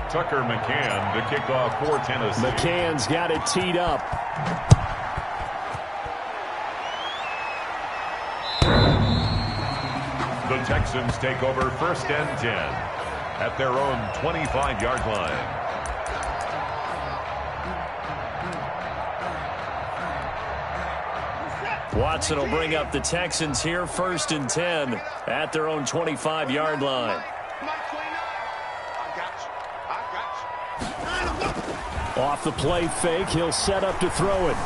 Tucker McCann to kick off for Tennessee. McCann's got it teed up. The Texans take over 1st and 10 at their own 25-yard line. Watson will bring up the Texans here 1st and 10 at their own 25-yard line. Off the play fake, he'll set up to throw it.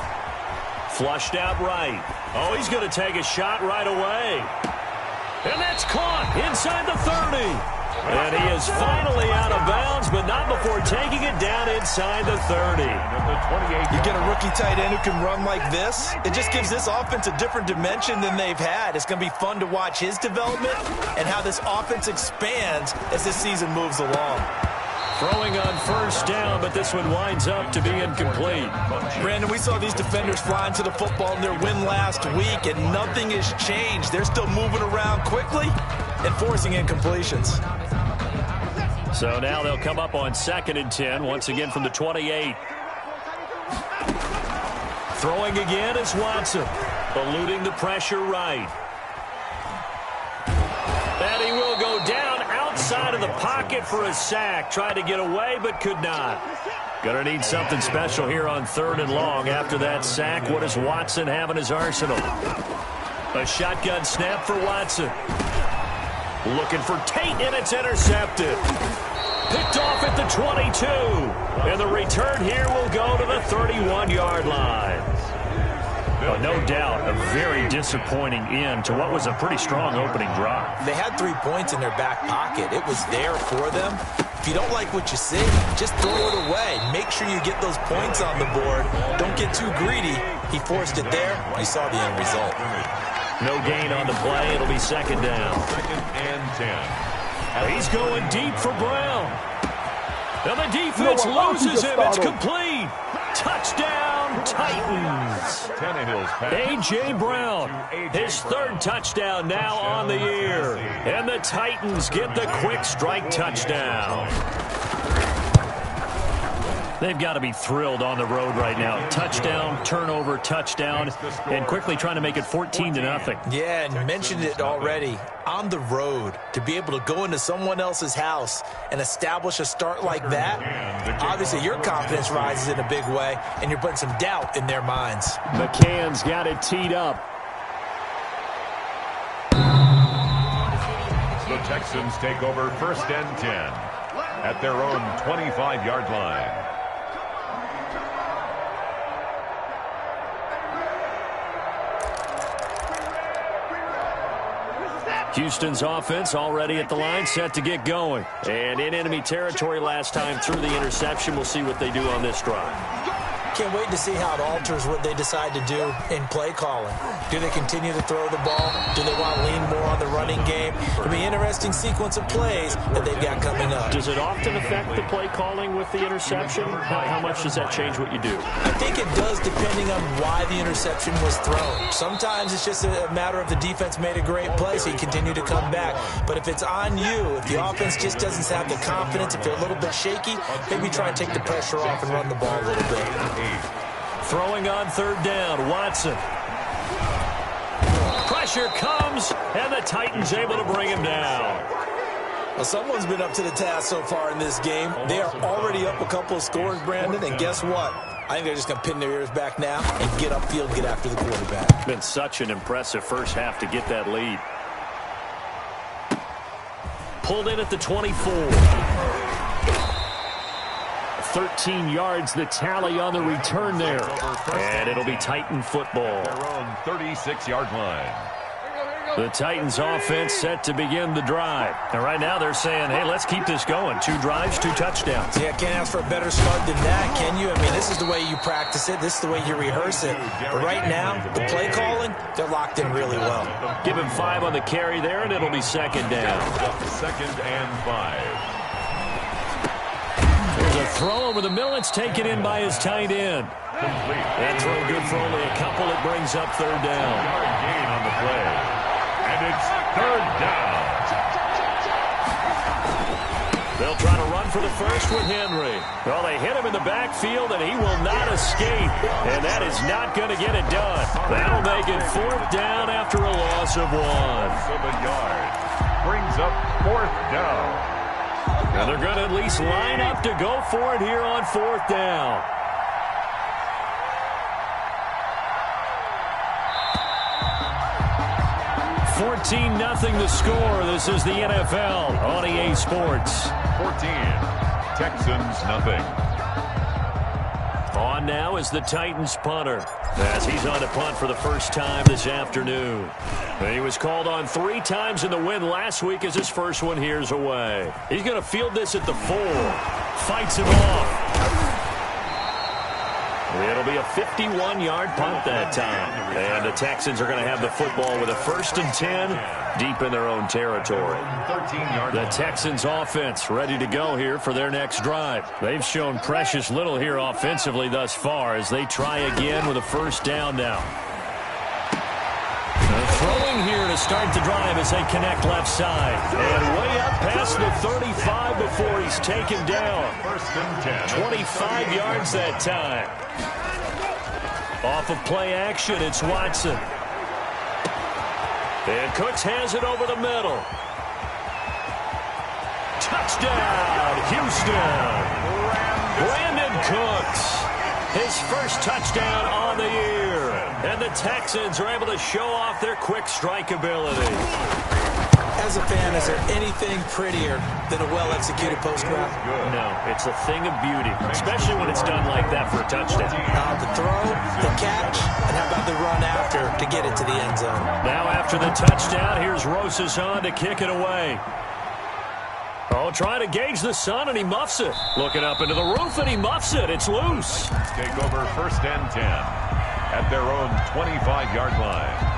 Flushed out right. Oh, he's going to take a shot right away. And that's caught inside the 30. And he is finally out of bounds, but not before taking it down inside the 30. You get a rookie tight end who can run like this, it just gives this offense a different dimension than they've had. It's going to be fun to watch his development and how this offense expands as this season moves along. Throwing on 1st down, but this one winds up to be incomplete. Brandon, we saw these defenders fly into the football in their win last week, and nothing has changed. They're still moving around quickly and forcing incompletions. So now they'll come up on 2nd and 10, once again from the 28. Throwing again is Watson, eluding the pressure right. And he will go down outside of the pocket for a sack. Tried to get away, but could not. Gonna need something special here on 3rd and long. After that sack, what does Watson have in his arsenal? A shotgun snap for Watson. Looking for Tate, and it's intercepted. Picked off at the 22. And the return here will go to the 31-yard line. Oh, no doubt, a very disappointing end to what was a pretty strong opening drive. They had 3 points in their back pocket. It was there for them. If you don't like what you see, just throw it away. Make sure you get those points on the board. Don't get too greedy. He forced it there. You saw the end result. No gain on the play. It'll be 2nd down. 2nd and 10. He's going deep for Brown. And the defense loses him. It's complete. Touchdown, Titans. A.J. Brown, his 3rd touchdown now on the year. And the Titans get the quick strike touchdown. They've got to be thrilled on the road right now. Touchdown, turnover, touchdown, and quickly trying to make it 14-0. Yeah, and you mentioned it already. On the road, to be able to go into someone else's house and establish a start like that, obviously your confidence rises in a big way, and you're putting some doubt in their minds. McCann's got it teed up. The Texans take over 1st and 10 at their own 25-yard line. Houston's offense already at the line, set to get going. And in enemy territory last time through the interception. We'll see what they do on this drive. Can't wait to see how it alters what they decide to do in play calling. Do they continue to throw the ball? Do they want to lean more on the running game? It'll be an interesting sequence of plays that they've got coming up. Does it often affect the play calling with the interception? How much does that change what you do? I think it does, depending on why the interception was thrown. Sometimes it's just a matter of the defense made a great play, so you continue to come back. But if it's on you, if the offense just doesn't have the confidence, if they're a little bit shaky, maybe try and take the pressure off and run the ball a little bit. Throwing on 3rd down, Watson. Pressure comes, and the Titans able to bring him down. Well, someone's been up to the task so far in this game. They are already up a couple of scores, Brandon, and guess what? I think they're just going to pin their ears back now and get upfield, get after the quarterback. Been such an impressive first half to get that lead. Pulled in at the 24. 13 yards, the tally on the return there. And it'll be Titan football. Their own 36-yard line. The Titans offense set to begin the drive. And right now they're saying, hey, let's keep this going. 2 drives, 2 touchdowns. Yeah, can't ask for a better start than that, can you? I mean, this is the way you practice it. This is the way you rehearse it. But right now, the play calling, they're locked in really well. Give him 5 on the carry there, and it'll be 2nd down. 2nd and 5. There's a throw over the middle. It's taken in by his tight end. That throw good for only a couple. It brings up 3rd down. Yard gain on the play. And it's 3rd down. They'll try to run for the first with Henry. Well, they hit him in the backfield, and he will not escape. And that is not going to get it done. That'll make it 4th down after a loss of 1. Of a yard. Brings up 4th down. And they're going to at least line up to go for it here on 4th down. $14-0 the score. This is the NFL on EA Sports. 14. Texans nothing. On now is the Titans punter, as he's on to punt for the first time this afternoon. He was called on 3 times in the win last week as his first one here's away. He's going to field this at the 4. Fights him off. It'll be a 51-yard punt that time. And the Texans are going to have the football with a 1st and 10 deep in their own territory. The Texans offense ready to go here for their next drive. They've shown precious little here offensively thus far as they try again with a 1st down now. Throwing here to start the drive as they connect left side. And way up past the 35 before he's taken down. 25 yards that time. Off of play action, it's Watson. And Cooks has it over the middle. Touchdown, Houston. Brandon Cooks. His first touchdown on the year. And the Texans are able to show off their quick strike ability. As a fan, is there anything prettier than a well-executed post route? No, it's a thing of beauty, especially when it's done like that for a touchdown. The throw, the catch, and how about the run after to get it to the end zone? Now after the touchdown, here's Rosas on to kick it away. Oh, trying to gauge the sun, and he muffs it. Looking up into the roof, and he muffs it. It's loose. Take over 1st and 10 at their own 25-yard line.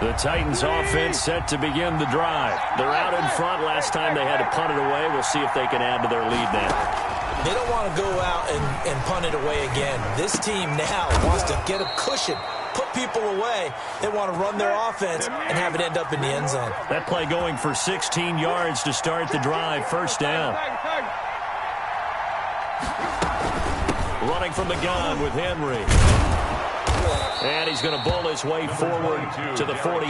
The Titans offense set to begin the drive. They're out in front. Last time they had to punt it away. We'll see if they can add to their lead now. They don't want to go out and punt it away again. This team now wants to get a cushion, put people away. They want to run their offense and have it end up in the end zone. That play going for 16 yards to start the drive. 1st down. Running from the gun with Henry. And he's going to bowl his way forward to the 48.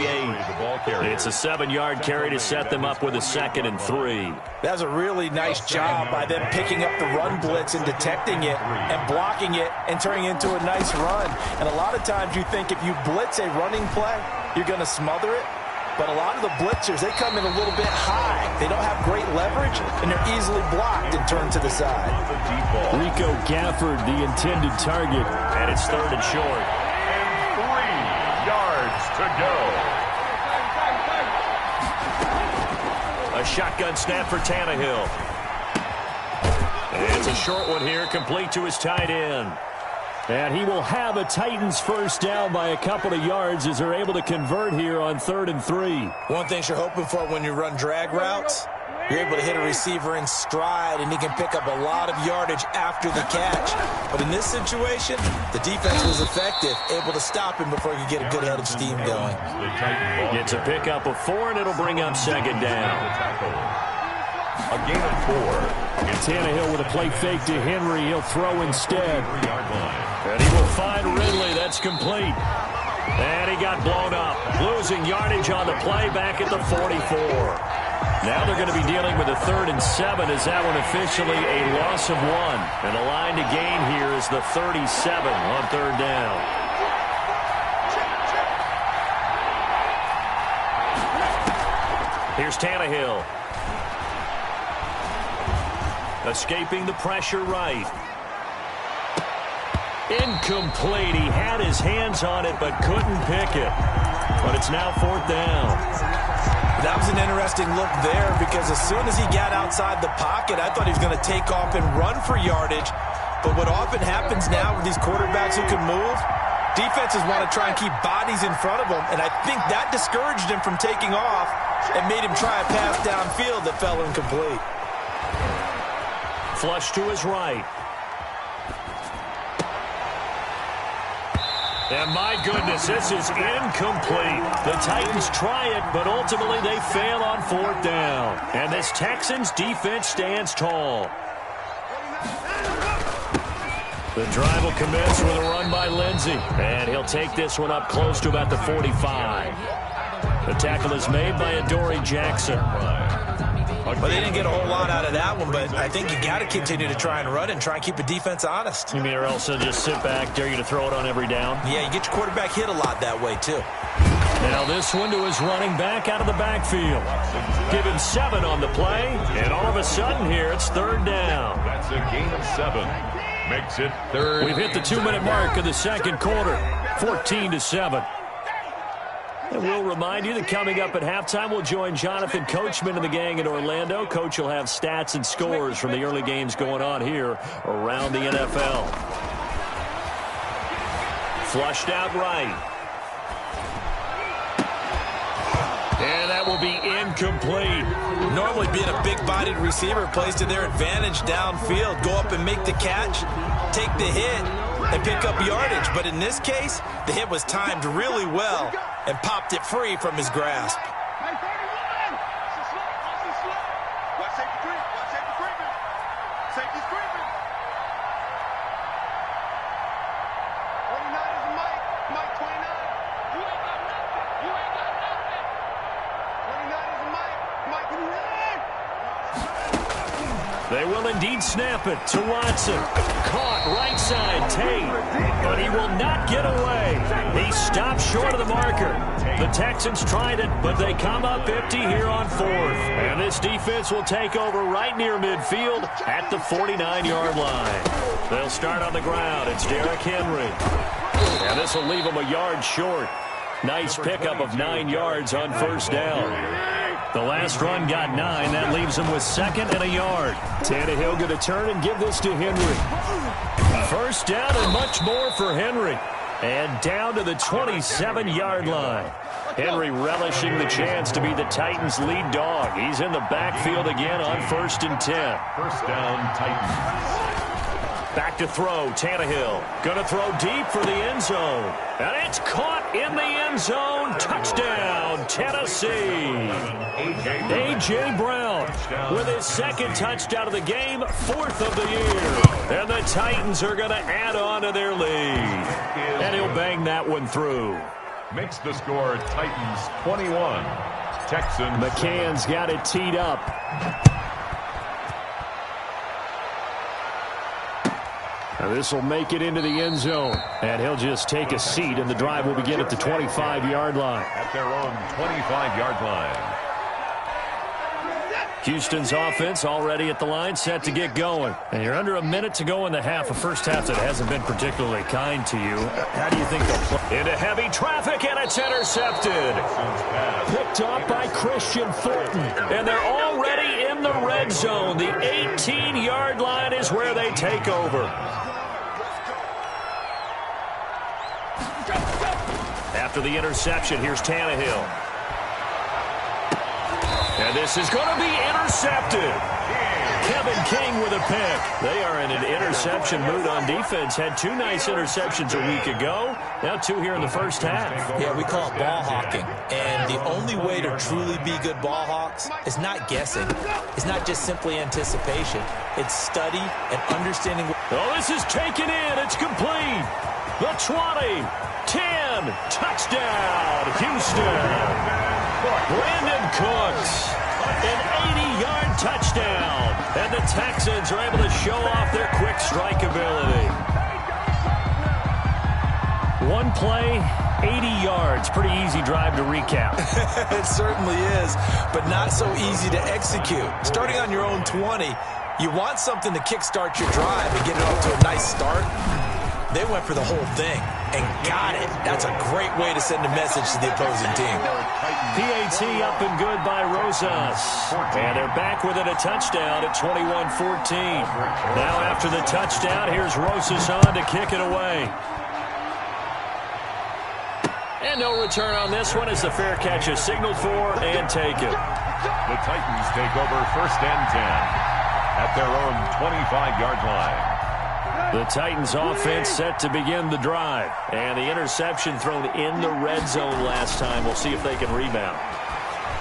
It's a 7-yard carry to set them up with a 2nd and 3. That was a really nice job by them picking up the run blitz and detecting it and blocking it and turning it into a nice run. And a lot of times you think if you blitz a running play, you're going to smother it. But a lot of the blitzers, they come in a little bit high. They don't have great leverage, and they're easily blocked and turned to the side. Rico Gafford, the intended target, and it's 3rd and short. 3 yards to go. A shotgun snap for Tannehill. It's a short one here, complete to his tight end. And he will have a Titans 1st down by a couple of yards as they're able to convert here on 3rd and 3. One thing you're hoping for when you run drag routes, you're able to hit a receiver in stride, and he can pick up a lot of yardage after the catch. But in this situation, the defense was effective, able to stop him before he could get a good head of steam going. Gets a pickup of 4, and it'll bring up 2nd down. A gain of 4. And Tannehill with a play fake to Henry. He'll throw instead. And he will find Ridley. That's complete. And he got blown up. Losing yardage on the play back at the 44. Now they're going to be dealing with a 3rd and 7 as that one officially a loss of 1. And the line to gain here is the 37 on 3rd down. Here's Tannehill. Escaping the pressure right. Incomplete. He had his hands on it but couldn't pick it. But it's now 4th down. That was an interesting look there because as soon as he got outside the pocket, I thought he was going to take off and run for yardage. But what often happens now with these quarterbacks who can move, defenses want to try and keep bodies in front of them. And I think that discouraged him from taking off and made him try a pass downfield that fell incomplete. Flush to his right. And my goodness, this is incomplete. The Titans try it, but ultimately they fail on 4th down. And this Texans defense stands tall. The drive will commence with a run by Lindsey. And he'll take this one up close to about the 45. The tackle is made by Adoree Jackson. Well, they didn't get a whole lot out of that one, but I think you got to continue to try and run and try and keep the defense honest. You mean or else they'll just sit back, dare you to throw it on every down? Yeah, you get your quarterback hit a lot that way, too. Now this one to his running back out of the backfield. Give him 7 on the play, and all of a sudden here it's 3rd down. That's a gain of 7. Makes it 3rd. We've hit the 2-minute mark of the 2nd quarter, 14-7. And we'll remind you that coming up at halftime, we'll join Jonathan Coachman and the gang in Orlando. Coach will have stats and scores from the early games going on here around the NFL. Flushed out right. And that will be incomplete. Normally being a big-bodied receiver plays to their advantage downfield. Go up and make the catch, take the hit, and pick up yardage. But in this case, the hit was timed really well and popped it free from his grasp. They will indeed snap it to Watson. Caught right side, Tate. But he will not get away. He stopped short of the marker. The Texans tried it, but they come up empty here on 4th. And this defense will take over right near midfield at the 49-yard line. They'll start on the ground. It's Derrick Henry. And this will leave him a yard short. Nice pickup of 9 yards on 1st down. The last run got 9. That leaves him with 2nd and a yard. Tannehill going to turn and give this to Henry. 1st down and much more for Henry. And down to the 27-yard line. Henry relishing the chance to be the Titans' lead dog. He's in the backfield again on 1st and 10. 1st down, Titans. Back to throw, Tannehill. Going to throw deep for the end zone. And it's caught in the end zone. Touchdown, Tennessee. A.J. Brown with his 2nd touchdown of the game, 4th of the year. And the Titans are going to add on to their lead. And he'll bang that one through. Makes the score Titans 21. Texans. McCann's got it teed up. Now this will make it into the end zone. And he'll just take a seat, and the drive will begin at the 25-yard line. At their own 25-yard line. Houston's offense already at the line, set to get going. And you're under a minute to go in the half, a first half that hasn't been particularly kind to you. How do you think they'll play? Into heavy traffic, and it's intercepted. Picked up by Christian Fulton. And they're already in the red zone. The 18-yard line is where they take over. After the interception, here's Tannehill. And this is going to be intercepted. Kevin King with a pick. They are in an interception mood on defense. Had 2 nice interceptions a week ago. Now 2 here in the first half. Yeah, we call it ball hawking. And the only way to truly be good ball hawks is not guessing. It's not just simply anticipation. It's study and understanding. Oh, this is taken in. It's complete. The 20, 10, touchdown, Houston. Brandon Cooks, an 80-yard touchdown. And the Texans are able to show off their quick strike ability. One play, 80 yards. Pretty easy drive to recap. It certainly is, but not so easy to execute. Starting on your own 20, you want something to kickstart your drive and get it off to a nice start. They went for the whole thing and got it. That's a great way to send a message to the opposing team. PAT up and good by Rosas. And they're back with it, a touchdown at 21-14. Now after the touchdown, here's Rosas on to kick it away. And no return on this one as the fair catch is signaled for and taken. The Titans take over 1st and 10 at their own 25-yard line. The Titans offense set to begin the drive. And the interception thrown in the red zone last time. We'll see if they can rebound.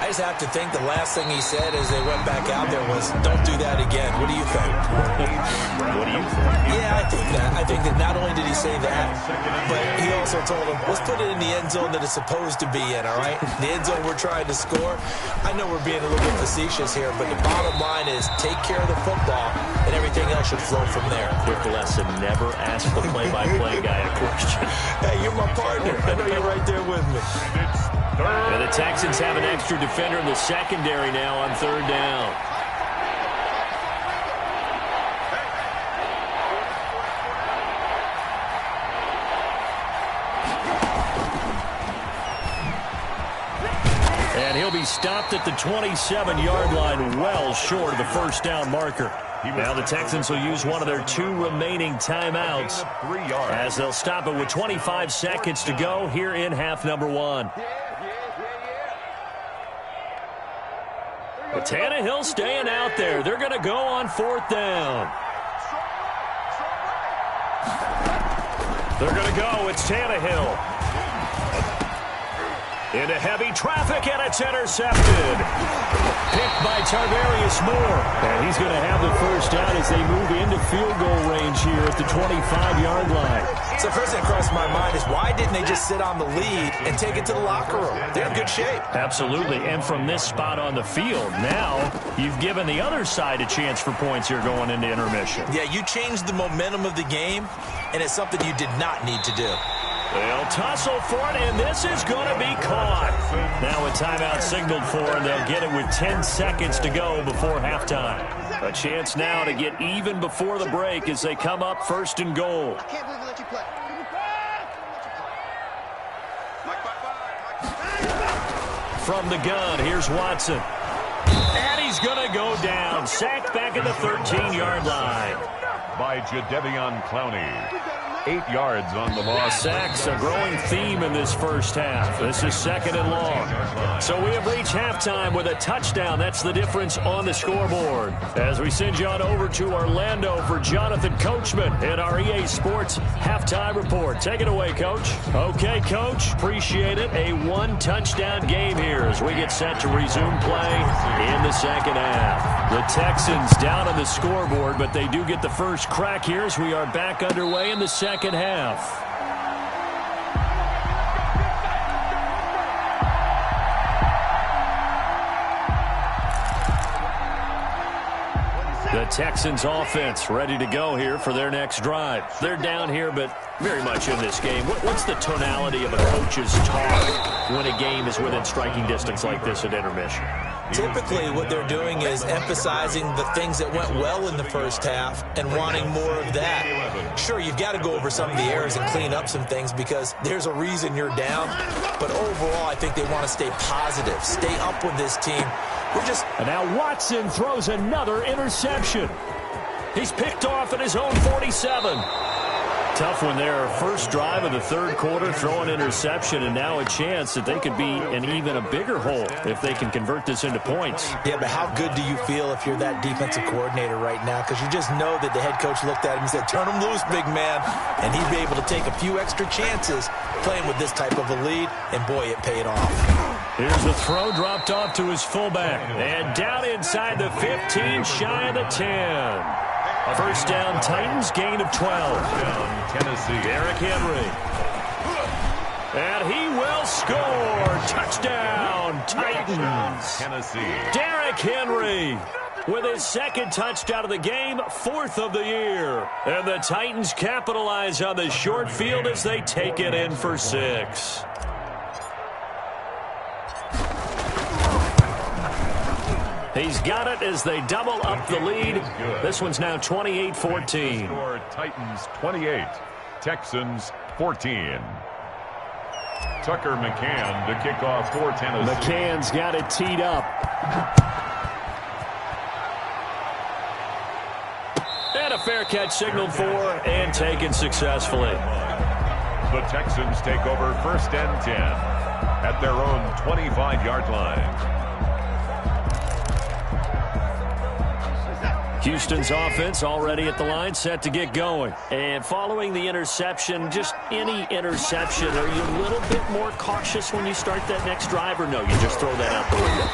I just have to think the last thing he said as they went back out there was, don't do that again. What do you think? What do you think? Yeah, I think that. I think that not only did he say that, but he also told him, let's put it in the end zone that it's supposed to be in, all right? The end zone we're trying to score. I know we're being a little bit facetious here, but the bottom line is take care of the football, and everything else should flow from there. Quick lesson, never ask the play-by-play guy a question. Hey, you're my partner. I know you're right there with me. And the Texans have an extra defender in the secondary now on third down. And he'll be stopped at the 27-yard line, well short of the first down marker. Now the Texans will use one of their 2 remaining timeouts as they'll stop it with 25 seconds to go here in half number 1. But Tannehill staying out there. They're going to go on fourth down. They're going to go. It's Tannehill. Into heavy traffic, and it's intercepted. Picked by Tarvarius Moore. And he's going to have the first down as they move into field goal range here at the 25-yard line. So first thing across my mind is why didn't they just sit on the lead and take it to the locker room? They're in good shape. Absolutely, and from this spot on the field, now you've given the other side a chance for points here going into intermission. Yeah, you changed the momentum of the game, and it's something you did not need to do. They'll tussle for it, and this is going to be caught. Now a timeout signaled for, and they'll get it with 10 seconds to go before halftime. A chance now to get even before the break as they come up first and goal. I can't believe they let you play. From the gun, here's Watson. And he's going to go down. Sacked back at the 13-yard line. By Jadeveon Clowney. 8 yards on the loss. Sacks, a growing theme in this first half. This is second and long. So we have reached halftime with a touchdown. That's the difference on the scoreboard. As we send you on over to Orlando for Jonathan Coachman in our EA Sports halftime report. Take it away, Coach. Okay, Coach. Appreciate it. A 1-touchdown game here as we get set to resume play in the second half. The Texans down on the scoreboard, but they do get the first crack here as we are back underway in the second half. The Texans offense ready to go here for their next drive. They're down here, but very much in this game. What's the tonality of a coach's talk when a game is within striking distance like this at intermission? Typically, what they're doing is emphasizing the things that went well in the first half and wanting more of that. Sure, you've got to go over some of the errors and clean up some things because there's a reason you're down. But overall, I think they want to stay positive, stay up with this team. And now Watson throws another interception. He's picked off at his own 47. Tough one there. First drive of the third quarter, throw an interception, and now a chance that they could be in even a bigger hole if they can convert this into points. Yeah, but how good do you feel if you're that defensive coordinator right now? Because you just know that the head coach looked at him and said, turn him loose, big man. And he'd be able to take a few extra chances playing with this type of a lead, and boy, it paid off. Here's the throw dropped off to his fullback. And down inside the 15, shy of the 10. First down, Titans, gain of 12. Tennessee. Derrick Henry. And he will score. Touchdown, Titans. Tennessee. Derrick Henry with his second touchdown of the game, 4th of the year. And the Titans capitalize on the short field as they take it in for 6. He's got it as they double up the lead. This one's now 28-14. Score Titans 28, Texans 14. Tucker McCann to kick off for Tennessee. McCann's got it teed up. And a fair catch signaled for and taken successfully. The Texans take over first and 10 at their own 25-yard line. Houston's offense already at the line, set to get going. And following the interception, just any interception, are you a little bit more cautious when you start that next drive, or no, you just throw that out the window?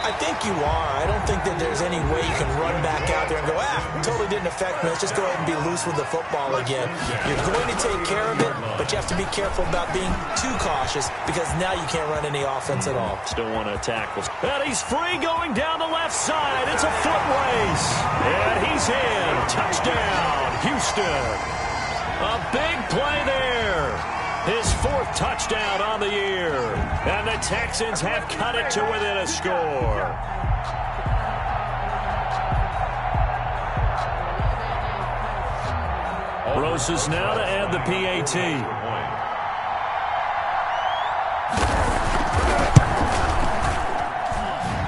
I think you are. I don't think that there's any way you can run back out there and go, totally didn't affect me. Let's just go ahead and be loose with the football again. You're going to take care of it, but you have to be careful about being too cautious because now you can't run any offense at all. Still want to tackle. And he's free going down the left side. It's a foot race. And he's in. Touchdown, Houston. A big play there. His 4th touchdown on the year. And the Texans have cut it to within a score. Rosas now to add the PAT.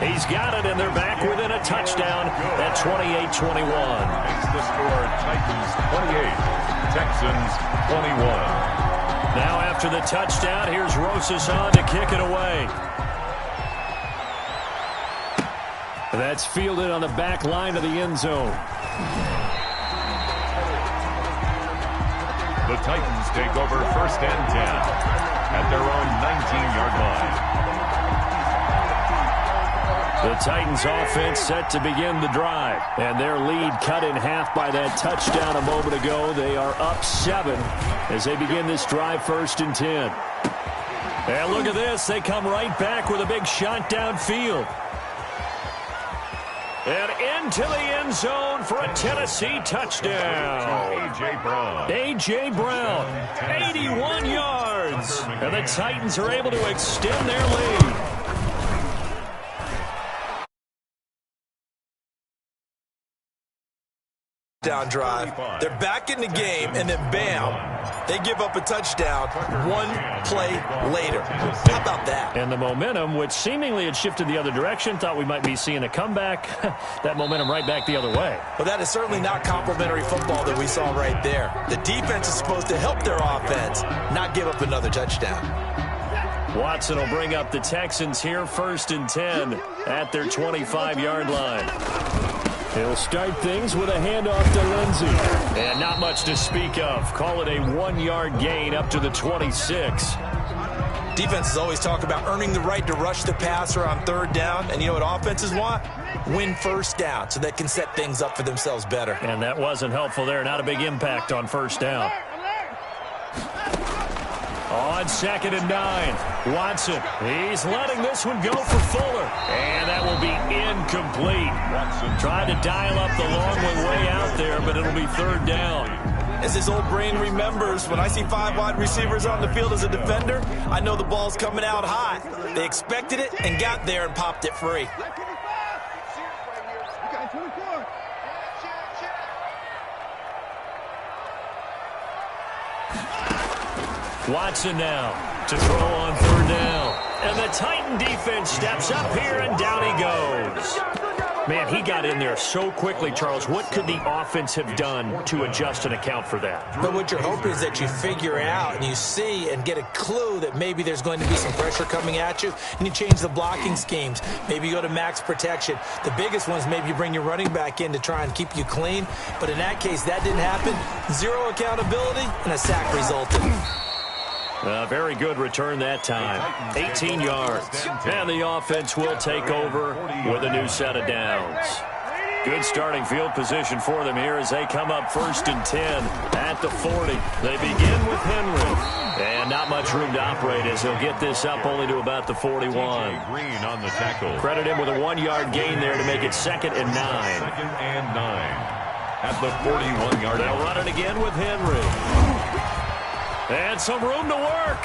He's got it, and they're back within a touchdown at 28-21. Makes the score Titans 28, Texans 21. Now after the touchdown, here's Rosas on to kick it away. That's fielded on the back line of the end zone. The Titans take over 1st and 10 at their own 19-yard line. The Titans offense set to begin the drive. And their lead cut in half by that touchdown a moment ago. They are up 7 as they begin this drive 1st and 10. And look at this. They come right back with a big shot downfield. And into the end zone for a Tennessee touchdown. A.J. Brown. A.J. Brown, 81 yards. And the Titans are able to extend their lead. Down drive. They're back in the game, and then bam, they give up a touchdown 1 play later. How about that? And the momentum, which seemingly had shifted the other direction, thought we might be seeing a comeback. That momentum right back the other way. Well, that is certainly not complimentary football that we saw right there. The defense is supposed to help their offense, not give up another touchdown. Watson will bring up the Texans here 1st and 10 at their 25-yard line. He'll start things with a handoff to Lindsey. And not much to speak of. Call it a 1-yard gain up to the 26. Defenses always talk about earning the right to rush the passer on 3rd down. And you know what offenses want? Win 1st down so they can set things up for themselves better. And that wasn't helpful there. Not a big impact on 1st down. On 2nd and 9, Watson. He's letting this one go for Fuller. And that will be incomplete. Watson tried to dial up the long one way out there, but it'll be 3rd down. As his old brain remembers, when I see 5 wide receivers on the field as a defender, I know the ball's coming out hot. They expected it and got there and popped it free. Watson now to throw on 3rd down. And the Titan defense steps up here, and down he goes. Man, he got in there so quickly, Charles. What could the offense have done to adjust and account for that? But what you're hoping is that you figure out and you see and get a clue that maybe there's going to be some pressure coming at you, and you change the blocking schemes. Maybe you go to max protection. The biggest one is maybe you bring your running back in to try and keep you clean. But in that case, that didn't happen. 0 accountability, and a sack resulted. A very good return that time. 18 yards. And the offense will take over with a new set of downs. Good starting field position for them here as they come up 1st and 10 at the 40. They begin with Henry. And not much room to operate as he'll get this up only to about the 41. Green on the tackle. Credit him with a 1-yard gain there to make it 2nd and 9. 2nd and 9 at the 41-yard line. They'll run it again with Henry. And some room to work.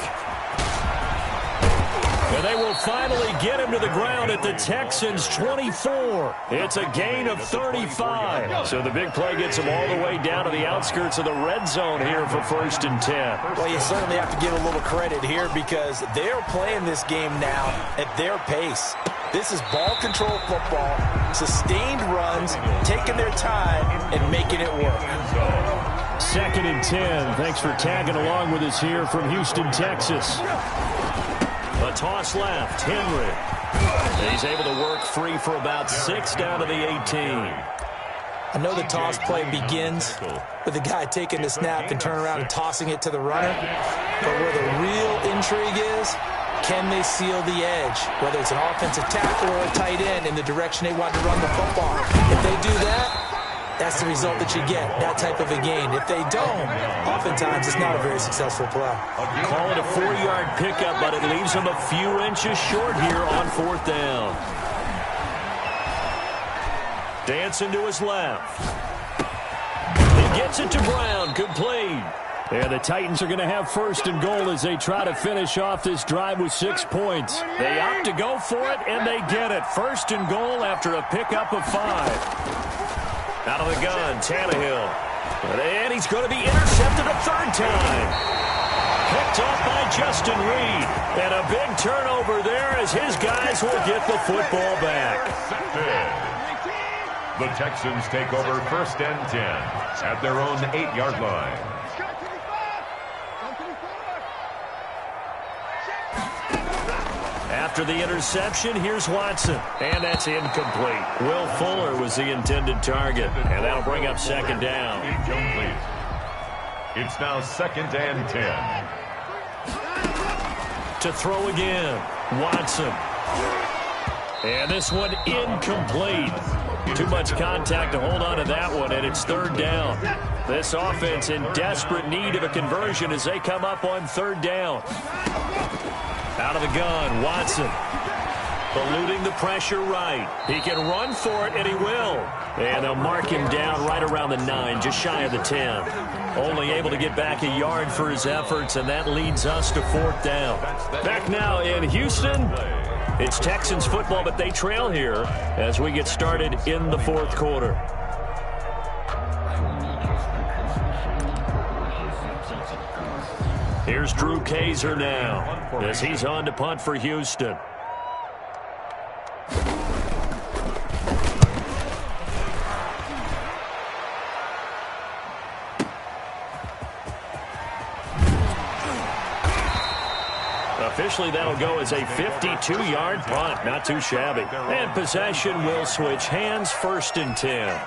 And they will finally get him to the ground at the Texans' 24. It's a gain of 35. So the big play gets them all the way down to the outskirts of the red zone here for 1st and 10. Well, you certainly have to give a little credit here because they're playing this game now at their pace. This is ball control football, sustained runs, taking their time and making it work. 2nd and 10. Thanks for tagging along with us here from Houston, Texas. A toss left. Henry. He's able to work free for about 6 down to the 18. I know the toss play begins with the guy taking the snap and turning around and tossing it to the runner. But where the real intrigue is, can they seal the edge? Whether it's an offensive tackle or a tight end in the direction they want to run the football. If they do that, that's the result that you get, that type of a gain. If they don't, oftentimes it's not a very successful play. Call it a 4-yard pickup, but it leaves them a few inches short here on 4th down. Dancing to his left. He gets it to Brown, complete. And the Titans are going to have 1st and goal as they try to finish off this drive with 6 points. They opt to go for it, and they get it. 1st and goal after a pickup of 5. Out of the gun, Tannehill. And he's going to be intercepted a 3rd time. Picked off by Justin Reed. And a big turnover there as his guys will get the football back. The Texans take over 1st and 10 at their own 8-yard line. After the interception, here's Watson. And that's incomplete. Will Fuller was the intended target. And that'll bring up 2nd down. It's now 2nd and 10. To throw again, Watson. And this one incomplete. Too much contact to hold on to that one, and it's 3rd down. This offense in desperate need of a conversion as they come up on 3rd down. Out of the gun, Watson. Eluding the pressure right. He can run for it, and he will. And they'll mark him down right around the 9, just shy of the 10. Only able to get back a yard for his efforts, and that leads us to 4th down. Back now in Houston. It's Texans football, but they trail here as we get started in the 4th quarter. Here's Drew Kaiser now as he's on to punt for Houston. Officially, that'll go as a 52-yard punt. Not too shabby. And possession will switch hands. 1st and 10.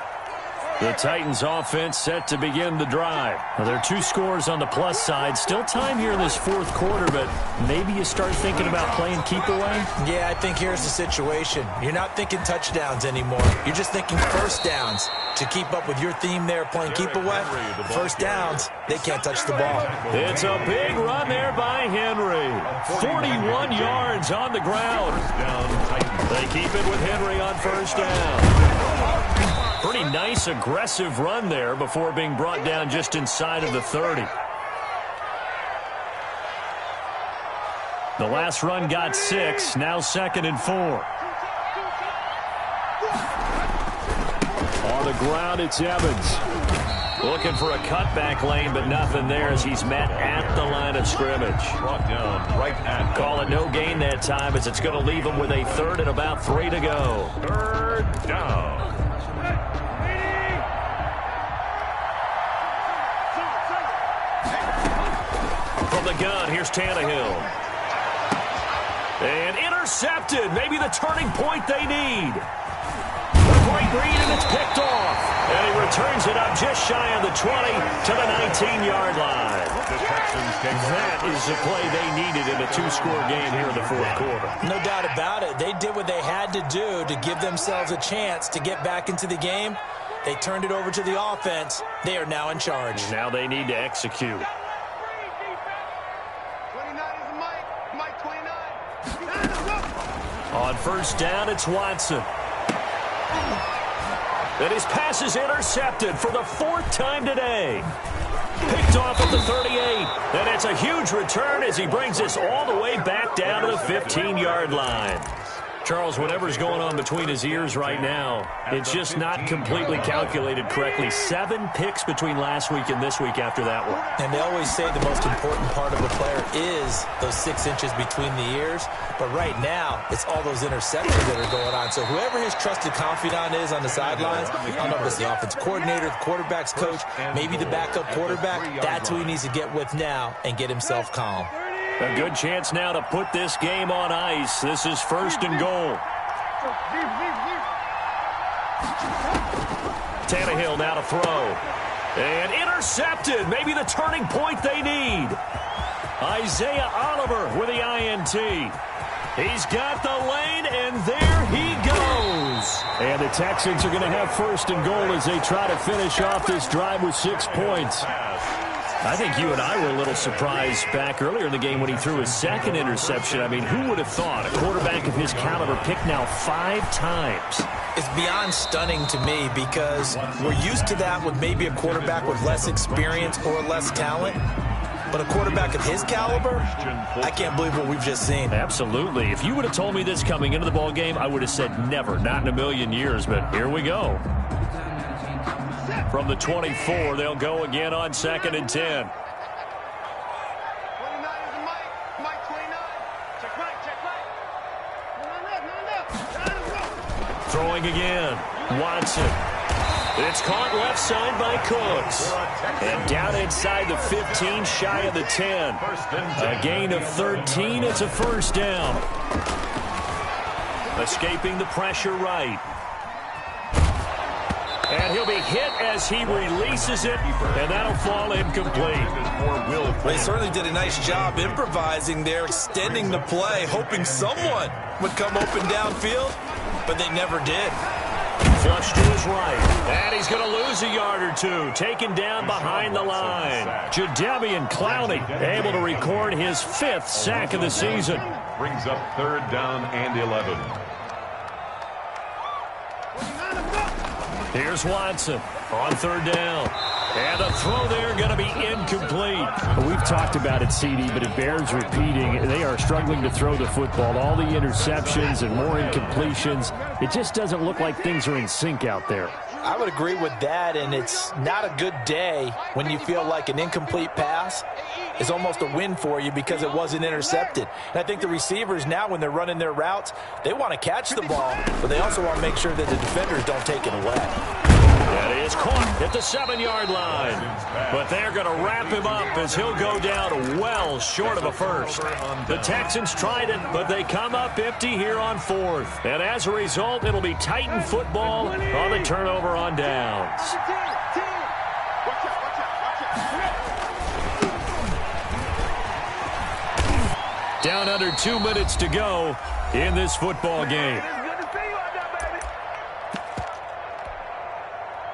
The Titans offense set to begin the drive. Now, there are 2 scores on the plus side. Still time here in this 4th quarter, but maybe you start thinking about playing keep away? Yeah, I think here's the situation. You're not thinking touchdowns anymore. You're just thinking 1st downs. To keep up with your theme there, playing keep away, 1st downs, they can't touch the ball. It's a big run there by Henry. 41 yards on the ground. They keep it with Henry on 1st down. Pretty nice, aggressive run there before being brought down just inside of the 30. The last run got 6, now 2nd and 4. On the ground, it's Evans. Looking for a cutback lane, but nothing there as he's met at the line of scrimmage. Brought down right at. Call it no gain that time as it's going to leave him with a 3rd and about 3 to go. 3rd down. From the gun, here's Tannehill. And intercepted. Maybe the turning point they need. A great read, and it's picked off. And he returns it up just shy of the 20 to the 19-yard line. That is the play they needed in a 2-score game here in the 4th quarter. No doubt about it. They did what they had to do to give themselves a chance to get back into the game. They turned it over to the offense. They are now in charge. Now they need to execute. On 1st down, it's Watson. And his pass is intercepted for the 4th time today. Picked off at the 38. And it's a huge return as he brings us all the way back down to the 15-yard line. Charles, whatever's going on between his ears right now, it's just not completely calculated correctly. 7 picks between last week and this week after that one. And they always say the most important part of a player is those 6 inches between the ears. But right now, it's all those interceptions that are going on. So whoever his trusted confidant is on the sidelines, I don't know if it's the offensive coordinator, the quarterback's coach, maybe the backup quarterback, that's who he needs to get with now and get himself calm. A good chance now to put this game on ice. This is 1st and goal. Tannehill now to throw. And intercepted. Maybe the turning point they need. Isaiah Oliver with the INT. He's got the lane, and there he goes. And the Texans are going to have first and goal as they try to finish off this drive with 6 points. I think you and I were a little surprised back earlier in the game when he threw his second interception. I mean, who would have thought a quarterback of his caliber picked now 5 times? It's beyond stunning to me because we're used to that with maybe a quarterback with less experience or less talent. But a quarterback of his caliber, I can't believe what we've just seen. Absolutely. If you would have told me this coming into the ball game, I would have said never, not in a million years. But here we go. From the 24, they'll go again on 2nd and 10. Throwing again. Watson. It's caught left side by Cooks. And down inside the 15, shy of the 10. A gain of 13. It's a first down. Escaping the pressure right. And he'll be hit as he releases it, and that'll fall incomplete. They certainly did a nice job improvising there, extending the play, hoping someone would come open downfield, but they never did. Flush to his right. And he's going to lose a yard or two. Taken down behind the line. Jadeveon Clowney able to record his 5th sack of the season. Brings up 3rd down and 11. Here's Watson on 3rd down. And a throw there going to be incomplete. Well, we've talked about it, CD, but it bears repeating. They are struggling to throw the football. All the interceptions and more incompletions. It just doesn't look like things are in sync out there. I would agree with that, and it's not a good day when you feel like an incomplete pass is almost a win for you because it wasn't intercepted. And I think the receivers now, when they're running their routes, they want to catch the ball, but they also want to make sure that the defenders don't take it away. That is caught at the 7-yard line. But they're going to wrap him up as he'll go down well short of a first. The Texans tried it, but they come up empty here on 4th. And as a result, it'll be Titan football on the turnover on downs. Down under 2 minutes to go in this football game.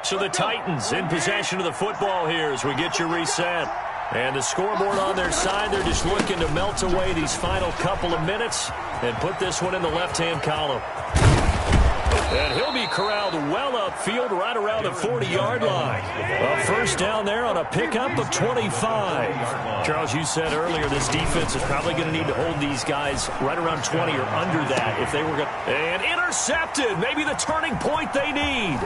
So the Titans in possession of the football here as we get you reset. And the scoreboard on their side, they're just looking to melt away these final couple of minutes and put this one in the left-hand column. And he'll be corralled well upfield right around the 40-yard line. A first down there on a pickup of 25. Charles, you said earlier this defense is probably going to need to hold these guys right around 20 or under that if they were going to. And intercepted. Maybe the turning point they need.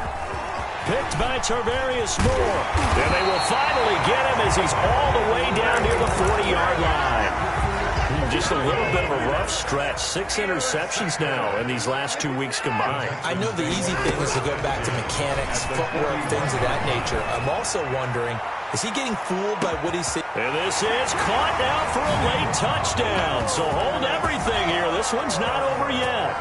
Picked by Tarvarius Moore. And they will finally get him as he's all the way down near the 40-yard line. Just a little bit of a rough stretch. 6 interceptions now in these last 2 weeks combined. I know the easy thing is to go back to mechanics, footwork, things of that nature. I'm also wondering, is he getting fooled by what he's seeing? And this is caught now for a late touchdown. So hold everything here. This one's not over yet.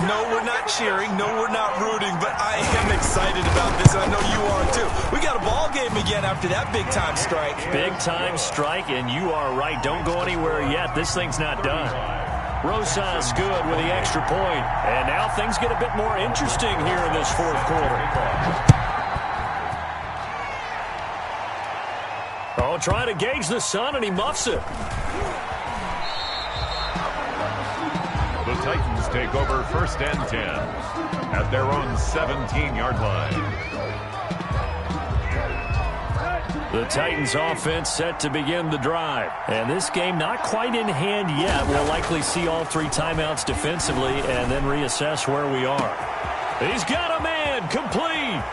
No, we're not cheering. No, we're not rooting. But I am excited about this. I know you are, too. We got a ball game again after that big-time strike. Big-time strike, and you are right. Don't go anywhere yet. This thing's not done. Rosas good with the extra point. And now things get a bit more interesting here in this 4th quarter. Oh, trying to gauge the sun, and he muffs it. The Titans take over 1st and 10 at their own 17-yard line. The Titans offense set to begin the drive. And this game not quite in hand yet. We'll likely see all 3 timeouts defensively and then reassess where we are. He's got a man complete.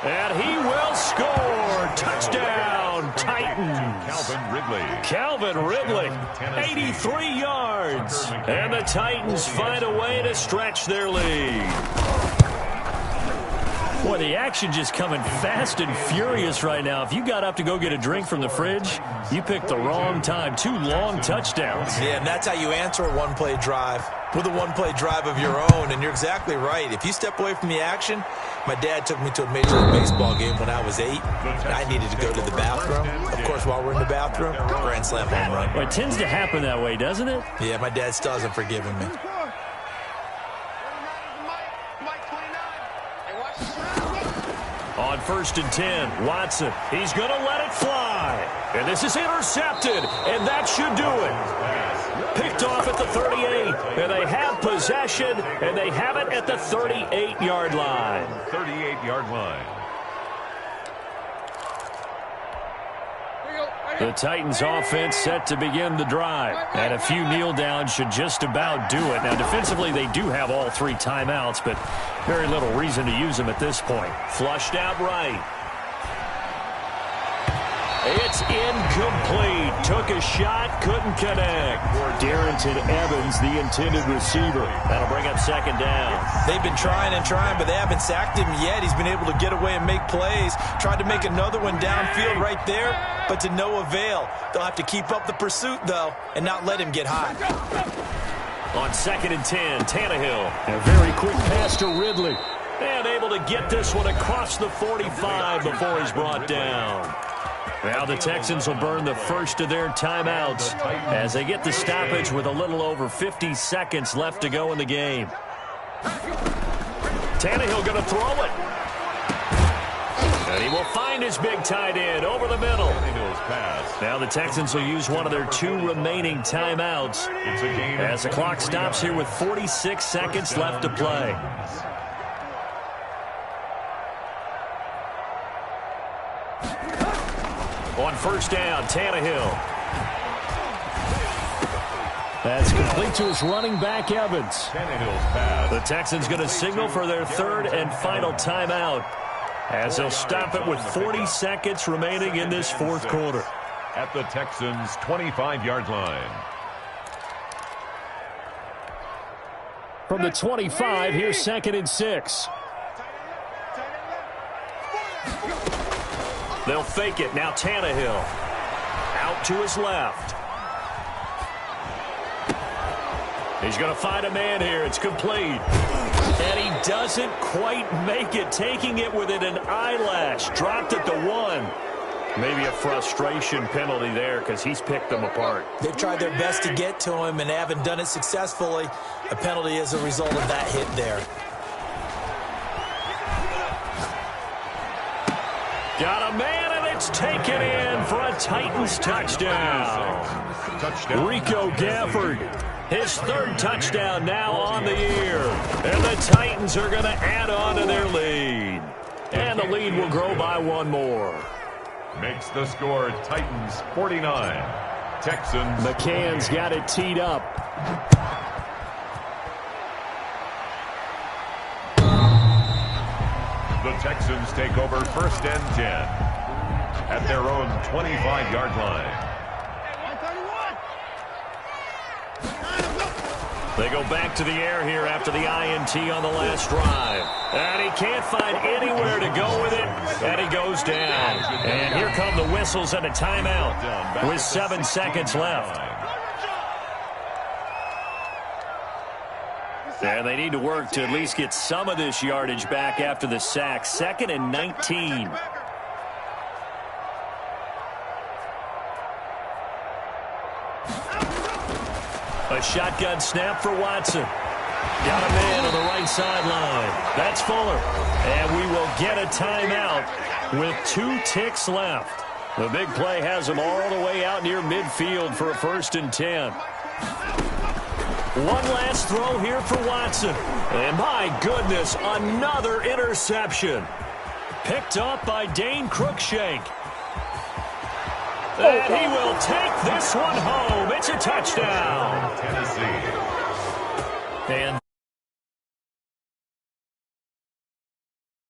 And he will score. Touchdown, Titans. Calvin Ridley, 83 yards. And the Titans find a way to stretch their lead. Boy, the action just coming fast and furious right now. If you got up to go get a drink from the fridge, you picked the wrong time. 2 long touchdowns. Yeah, and that's how you answer a one-play drive, with a one-play drive of your own. And you're exactly right. If you step away from the action, my dad took me to a Major League Baseball game when I was 8, and I needed to go to the bathroom. Of course, while we're in the bathroom, grand slam home run. Well, it tends to happen that way, doesn't it? Yeah, my dad still hasn't forgiven me. On 1st and 10, Watson, he's going to let it fly. And this is intercepted, and that should do it. Picked off at the 38, and they have possession, and they have it at the 38-yard line. 38-yard line. The Titans offense set to begin the drive. And a few kneel downs should just about do it. Now, defensively, they do have all 3 timeouts, but very little reason to use them at this point. Flushed out right. It's incomplete. Took a shot, couldn't connect. Darrington Evans, the intended receiver. That'll bring up 2nd down. They've been trying and trying, but they haven't sacked him yet. He's been able to get away and make plays. Tried to make another one downfield right there, but to no avail. They'll have to keep up the pursuit, though, and not let him get hot. On 2nd and 10, Tannehill. A very quick pass to Ridley. And able to get this one across the 45 before he's brought down. Now the Texans will burn the first of their timeouts as they get the stoppage with a little over 50 seconds left to go in the game. Tannehill going to throw it. And he will find his big tight end over the middle. Now the Texans will use one of their 2 remaining timeouts as the clock stops here with 46 seconds left to play. On 1st down, Tannehill. That's complete to his running back, Evans. The Texans going to signal for their 3rd and final timeout as they'll stop it with 40 seconds remaining in this 4th quarter. At the Texans' 25-yard line. From the 25, here's 2nd and 6. They'll fake it. Now Tannehill. Out to his left. He's going to find a man here. It's complete. And he doesn't quite make it. Taking it within an eyelash. Dropped at the 1. Maybe a frustration penalty there because he's picked them apart. They've tried their best to get to him and haven't done it successfully. A penalty as a result of that hit there. Got a man, and it's taken in for a Titans touchdown. Rico Gafford, his 3rd touchdown now on the year. And the Titans are going to add on to their lead. And the lead will grow by 1 more. Makes the score Titans 49. Texans. McCann's got it teed up. The Texans take over 1st and 10 at their own 25-yard line. They go back to the air here after the INT on the last drive. And he can't find anywhere to go with it. And he goes down. And here come the whistles and a timeout with 7 seconds left. And they need to work to at least get some of this yardage back after the sack. 2nd and 19. A shotgun snap for Watson. Got a man on the right sideline. That's Fuller. And we will get a timeout with 2 ticks left. The big play has them all the way out near midfield for a 1st and 10. One last throw here for Watson. And my goodness, another interception. Picked up by Dane Cruikshank. And he will take this one home. It's a touchdown. Tennessee. And